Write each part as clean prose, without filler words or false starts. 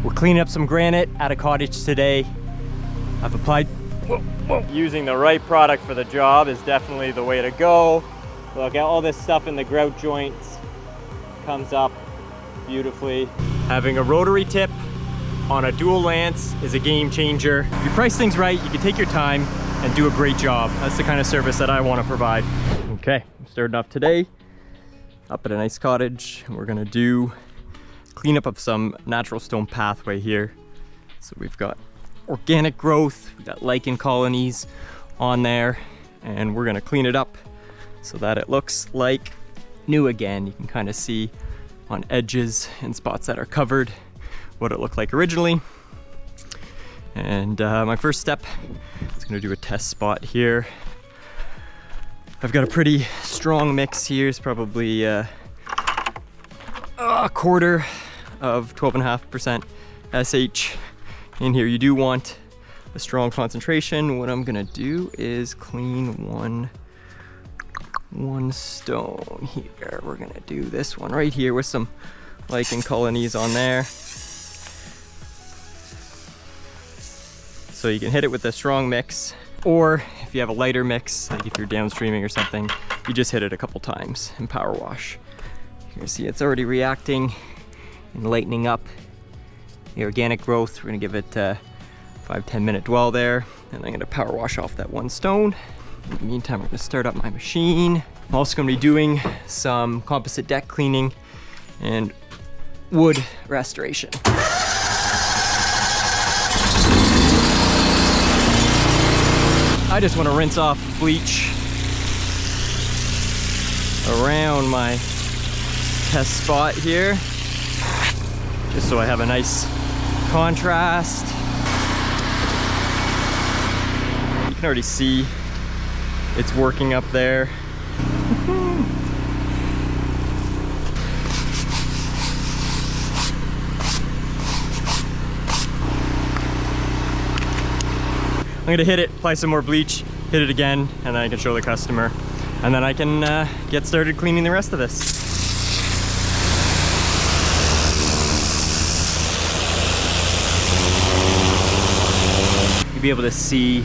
We're cleaning up some granite at a cottage today. I've applied. Using the right product for the job is definitely the way to go. Look at all this stuff in the grout joints. Comes up beautifully. Having a rotary tip on a dual lance is a game changer. If you price things right, you can take your time and do a great job. That's the kind of service that I want to provide. Okay, I'm starting off today up at a nice cottage. We're gonna do cleanup of some natural stone pathway here. So we've got organic growth, we've got lichen colonies on there, and we're gonna clean it up so that it looks like new again. You can kind of see on edges and spots that are covered what it looked like originally. And my first step is gonna do a test spot here. I've got a pretty strong mix here. It's probably a quarter of 12.5% SH in here. You do want a strong concentration. What I'm gonna do is clean one stone here. We're gonna do this one right here with some lichen colonies on there. So you can hit it with a strong mix, or if you have a lighter mix, like if you're downstreaming or something, you just hit it a couple times and power wash. You can see it's already reacting and lightening up the organic growth. We're gonna give it a 5-10 minute dwell there, and I'm gonna power wash off that one stone. In the meantime, we're gonna start up my machine. I'm also gonna be doing some composite deck cleaning and wood restoration. I just want to rinse off bleach around my test spot here, just so I have a nice contrast. You can already see it's working up there. I'm gonna hit it, apply some more bleach, hit it again, and then I can show the customer. And then I can get started cleaning the rest of this. You'll be able to see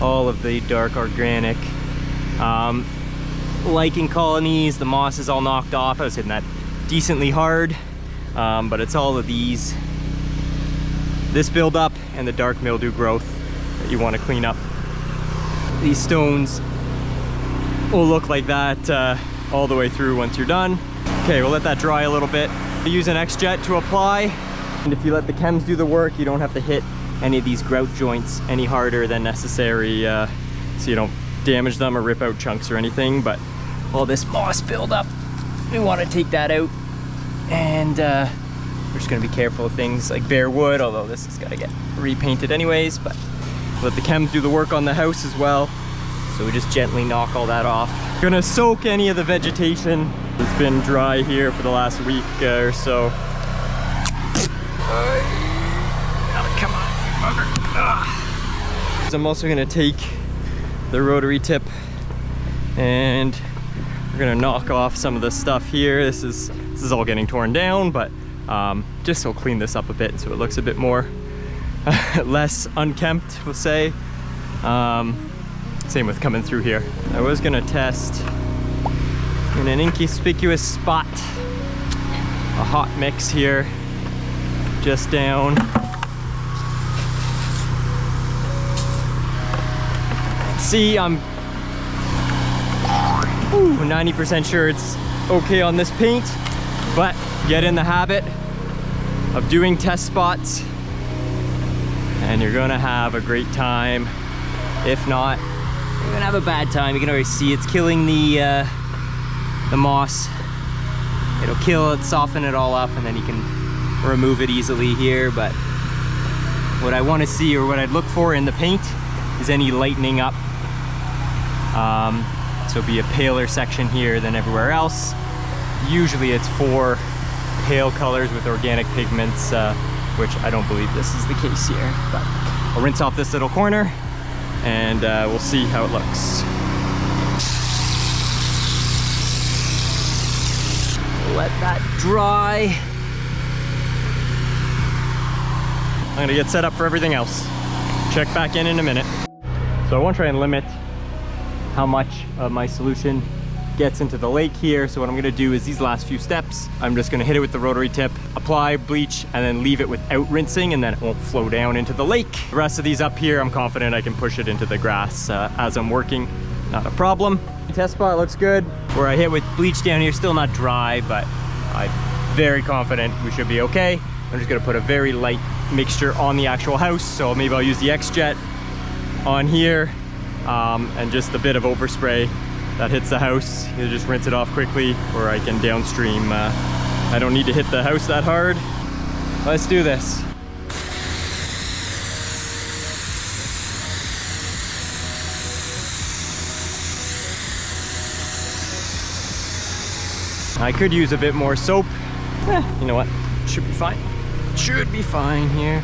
all of the dark organic lichen colonies. The moss is all knocked off. I was hitting that decently hard, but it's all of these, this buildup and the dark mildew growth that you want to clean up. These stones will look like that all the way through once you're done. Okay, we'll let that dry a little bit. Use an XJet to apply, and if you let the chems do the work, you don't have to hit any of these grout joints any harder than necessary, so you don't damage them or rip out chunks or anything. But all this moss buildup, we want to take that out, and we're just going to be careful of things like bare wood, although this has got to get repainted anyways. But let the chems do the work on the house as well, so we just gently knock all that off. We're gonna soak any of the vegetation that's been dry here for the last week or so. Come on. I'm also gonna take the rotary tip and we're gonna knock off some of the stuff here. This is all getting torn down, but just so clean this up a bit so it looks a bit more less unkempt, we'll say. Same with coming through here. I was gonna test in an inconspicuous spot a hot mix here, just down. See, I'm 90% sure it's okay on this paint, but get in the habit of doing test spots and you're gonna have a great time. If not, you're gonna have a bad time. You can already see it's killing the moss. It'll kill it, soften it all up, and then you can remove it easily here. But what I want to see, or what I'd look for in the paint, is any lightening up. So it'll be a paler section here than everywhere else. Usually it's for pale colors with organic pigments, which I don't believe this is the case here. But I'll rinse off this little corner and we'll see how it looks. Let that dry. I'm gonna get set up for everything else. Check back in a minute. So I want to try and limit how much of my solution gets into the lake here. So what I'm gonna do is these last few steps, I'm just gonna hit it with the rotary tip, apply bleach, and then leave it without rinsing, and then it won't flow down into the lake. The rest of these up here, I'm confident I can push it into the grass as I'm working. Not a problem. Test spot looks good. Where I hit with bleach down here, still not dry, but I'm very confident we should be okay. I'm just gonna put a very light mixture on the actual house. So maybe I'll use the XJet on here and just a bit of overspray that hits the house. You just rinse it off quickly, or I can downstream. I don't need to hit the house that hard. Let's do this. I could use a bit more soap. You know what? Should be fine. Should be fine here.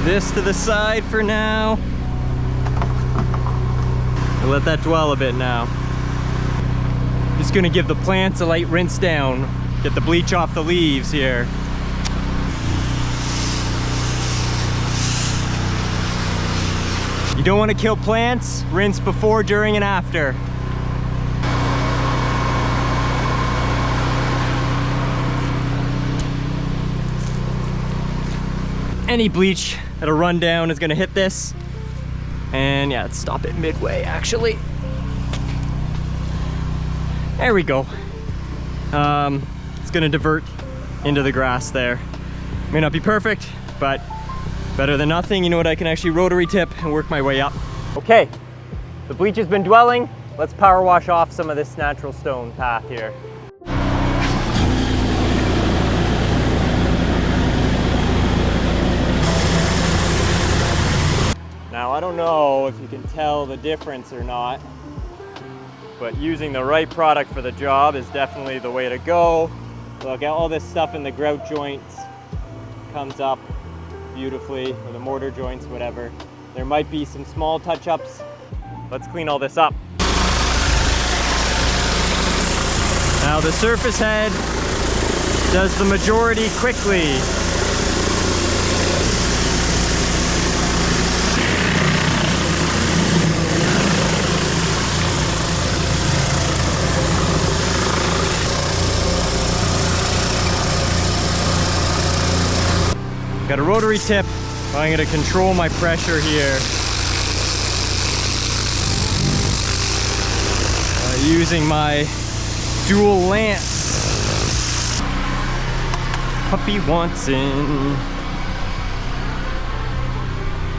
This to the side for now. I'll let that dwell a bit now. Just gonna give the plants a light rinse down. Get the bleach off the leaves here. You don't want to kill plants. Rinse before, during, and after. Any bleach that'll run down is gonna hit this. And yeah, let's stop it midway actually. There we go. It's gonna divert into the grass there. May not be perfect, but better than nothing. You know what, I can actually rotary tip and work my way up. Okay, the bleach has been dwelling. Let's power wash off some of this natural stone path here. Now, I don't know if you can tell the difference or not, but using the right product for the job is definitely the way to go. Look at all this stuff in the grout joints. Comes up beautifully, or the mortar joints, whatever. There might be some small touch-ups. Let's clean all this up. Now the surface head does the majority quickly. Got a rotary tip, so I'm gonna control my pressure here. Using my dual lance. Puppy wants in.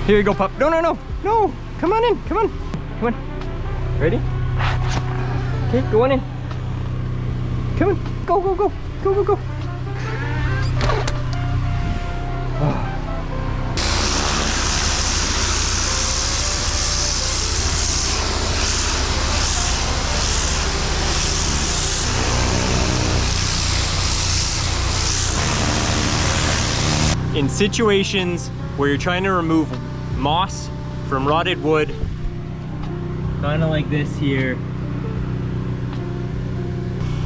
Here you go, pup. No, no, no, no. Come on in, come on. Come on. Ready? Okay, go on in. Come on, go, go, go. Go, go, go. In situations where you're trying to remove moss from rotted wood, kind of like this here,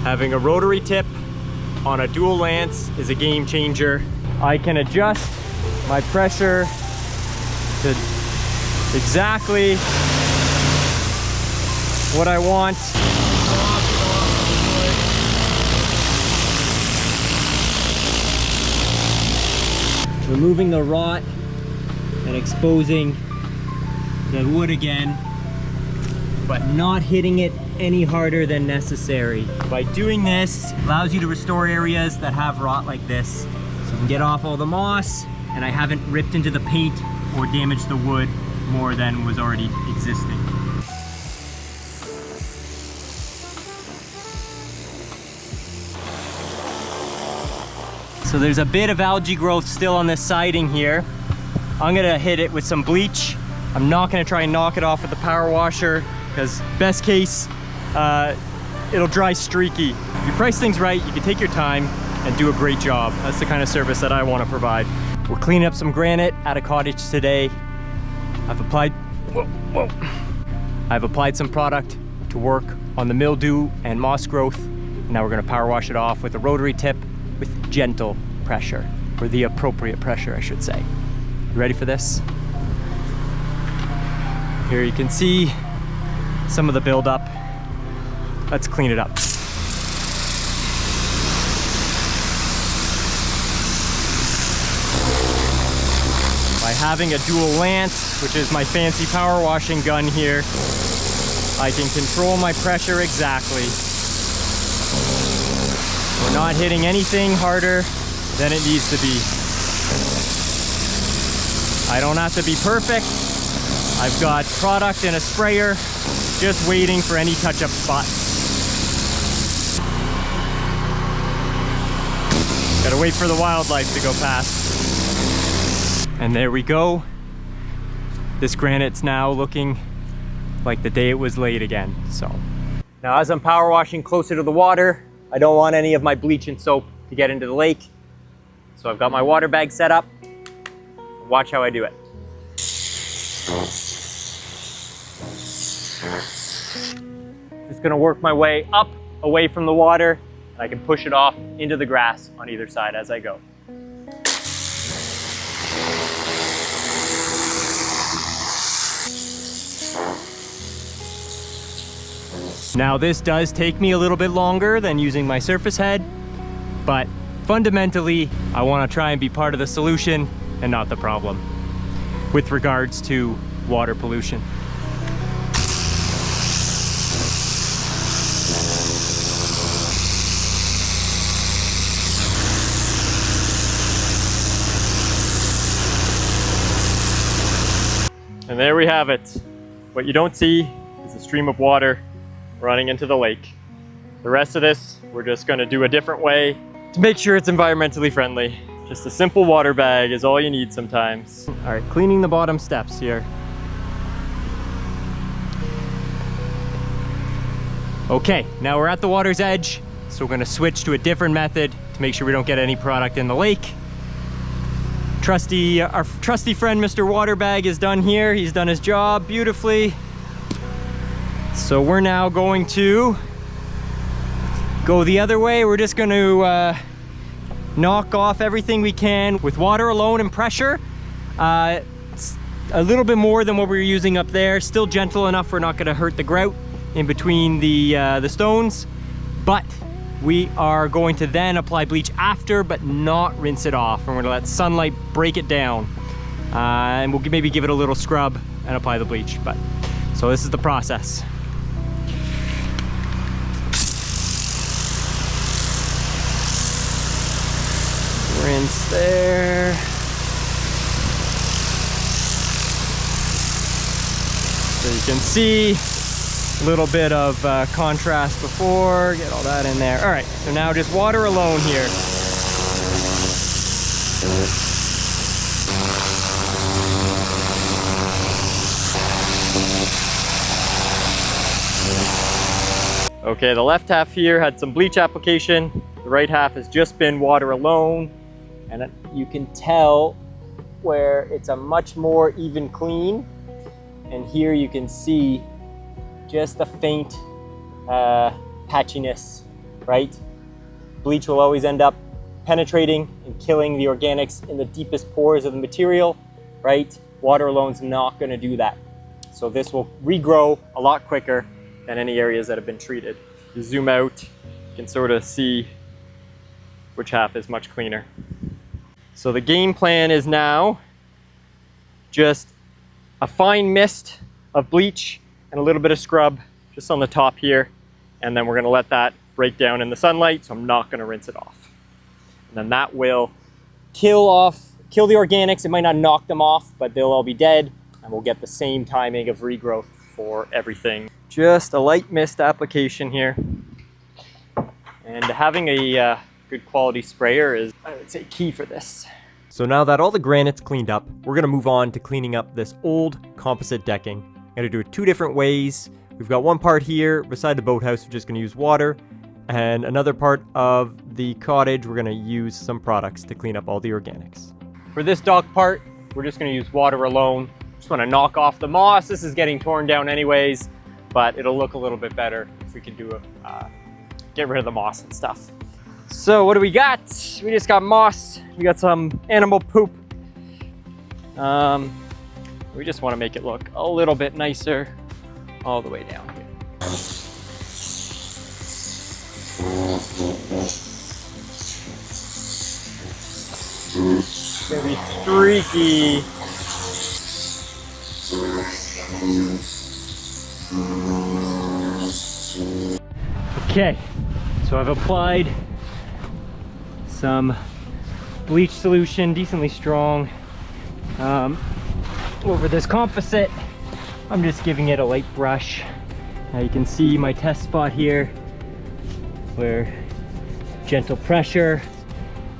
having a rotary tip on a dual lance is a game changer. I can adjust my pressure to exactly what I want. Removing the rot and exposing the wood again, but not hitting it any harder than necessary. By doing this, it allows you to restore areas that have rot like this. So you can get off all the moss, and I haven't ripped into the paint or damaged the wood more than was already existing. So there's a bit of algae growth still on this siding here. I'm gonna hit it with some bleach. I'm not gonna try and knock it off with the power washer, because best case, it'll dry streaky. If you price things right, you can take your time and do a great job. That's the kind of service that I want to provide. We're cleaning up some granite at a cottage today. I've applied some product to work on the mildew and moss growth. Now we're gonna power wash it off with a rotary tip with gentle pressure, or the appropriate pressure, I should say. You ready for this? Here you can see some of the buildup. Let's clean it up. By having a dual lance, which is my fancy power washing gun here, I can control my pressure exactly. We're not hitting anything harder than it needs to be. I don't have to be perfect. I've got product in a sprayer, just waiting for any touch-up spots. Gotta wait for the wildlife to go past. And there we go. This granite's now looking like the day it was laid again, so. Now as I'm power washing closer to the water, I don't want any of my bleach and soap to get into the lake. So I've got my water bag set up. Watch how I do it. Just gonna work my way up away from the water, and I can push it off into the grass on either side as I go. Now this does take me a little bit longer than using my surface head, but fundamentally, I want to try and be part of the solution and not the problem with regards to water pollution. And there we have it. What you don't see is a stream of water running into the lake. The rest of this, we're just gonna do a different way to make sure it's environmentally friendly. Just a simple water bag is all you need sometimes. All right, cleaning the bottom steps here. Okay, now we're at the water's edge, so we're gonna switch to a different method to make sure we don't get any product in the lake. Our trusty friend, Mr. Waterbag, is done here. He's done his job beautifully. So we're now going to go the other way. We're just going to knock off everything we can with water alone and pressure. It's a little bit more than what we were using up there. Still gentle enough we're not going to hurt the grout in between the stones. But we are going to then apply bleach after, but not rinse it off. And we're gonna let sunlight break it down. And we'll maybe give it a little scrub and apply the bleach. So this is the process. Rinse there. So you can see a little bit of contrast before, get all that in there. All right, so now just water alone here. Okay, the left half here had some bleach application. The right half has just been water alone. And you can tell where it's a much more even clean. And here you can see just a faint patchiness, right? Bleach will always end up penetrating and killing the organics in the deepest pores of the material, right? Water alone's not gonna do that. So this will regrow a lot quicker than any areas that have been treated. If you zoom out, you can sort of see which half is much cleaner. So the game plan is now just a fine mist of bleach and a little bit of scrub just on the top here. And then we're gonna let that break down in the sunlight, so I'm not gonna rinse it off. And then that will kill the organics. It might not knock them off, but they'll all be dead, and we'll get the same timing of regrowth for everything. Just a light mist application here. And having a good quality sprayer is, I would say, key for this. So now that all the granite's cleaned up, we're gonna move on to cleaning up this old composite decking. I'm gonna do it two different ways. We've got one part here beside the boathouse, we're just gonna use water, and another part of the cottage, we're gonna use some products to clean up all the organics. For this dock part, we're just gonna use water alone. Just wanna knock off the moss. This is getting torn down anyways, but it'll look a little bit better if we can do get rid of the moss and stuff. So what do we got? We just got moss. We got some animal poop. We just wanna make it look a little bit nicer all the way down here. It's gonna be streaky. Okay, so I've applied some bleach solution, decently strong, over this composite. I'm just giving it a light brush. Now you can see my test spot here where gentle pressure.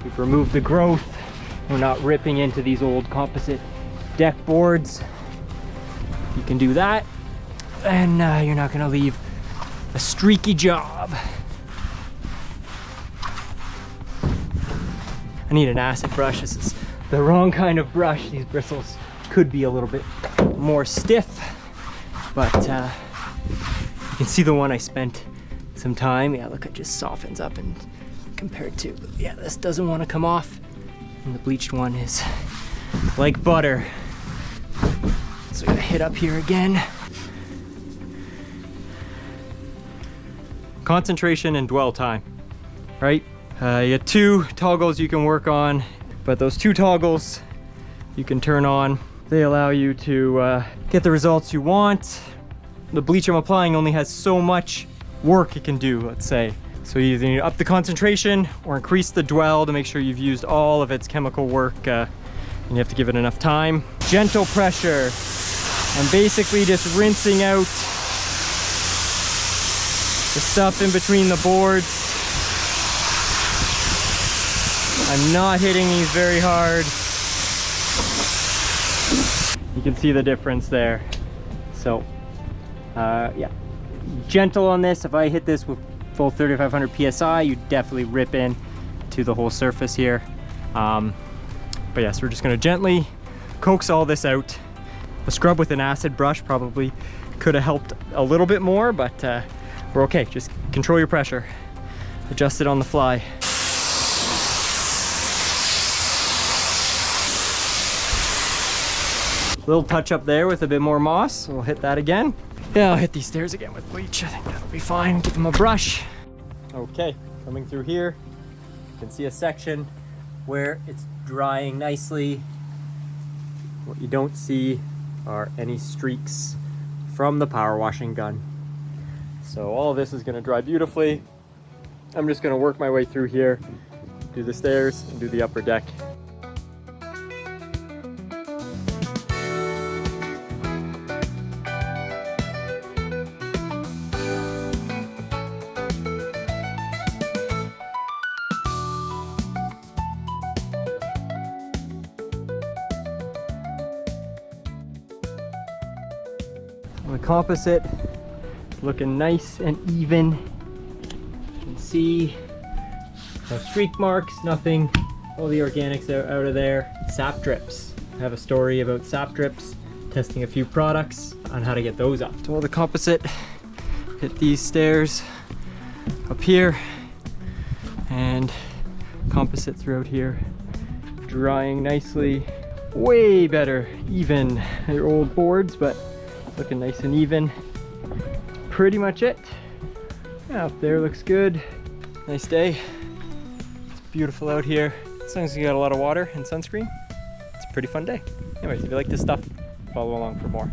We've removed the growth. We're not ripping into these old composite deck boards. You can do that, and you're not gonna leave a streaky job. I need an acid brush. This is the wrong kind of brush. These bristles could be a little bit more stiff, but you can see the one I spent some time. Yeah, look, it just softens up, and compared to, yeah, this doesn't want to come off, and the bleached one is like butter. So we're gonna hit up here again. Concentration and dwell time, right? You have 2 toggles you can work on, but those 2 toggles you can turn on. They allow you to get the results you want. The bleach I'm applying only has so much work it can do, let's say. So you either need to up the concentration or increase the dwell to make sure you've used all of its chemical work, and you have to give it enough time. Gentle pressure. I'm basically just rinsing out the stuff in between the boards. I'm not hitting these very hard. You can see the difference there. So, yeah, gentle on this. If I hit this with full 3500 PSI, you definitely rip in to the whole surface here. But yes, we're just gonna gently coax all this out. A scrub with an acid brush probably could have helped a little bit more, but we're okay. Just control your pressure. Adjust it on the fly. Little touch up there with a bit more moss. We'll hit that again. Yeah, I'll hit these stairs again with bleach. I think that'll be fine. Give them a brush. Okay, coming through here, you can see a section where it's drying nicely. What you don't see are any streaks from the power washing gun. So all of this is gonna dry beautifully. I'm just gonna work my way through here, do the stairs and do the upper deck. The composite is looking nice and even. You can see no streak marks, nothing. All the organics are out of there. Sap drips. I have a story about sap drips, testing a few products on how to get those up. So all the composite hit these stairs up here, and composite throughout here, drying nicely. Way better, even. They're old boards, but looking nice and even. Pretty much it. Out there looks good. Nice day. It's beautiful out here. As long as you got a lot of water and sunscreen, it's a pretty fun day. Anyways, if you like this stuff, follow along for more.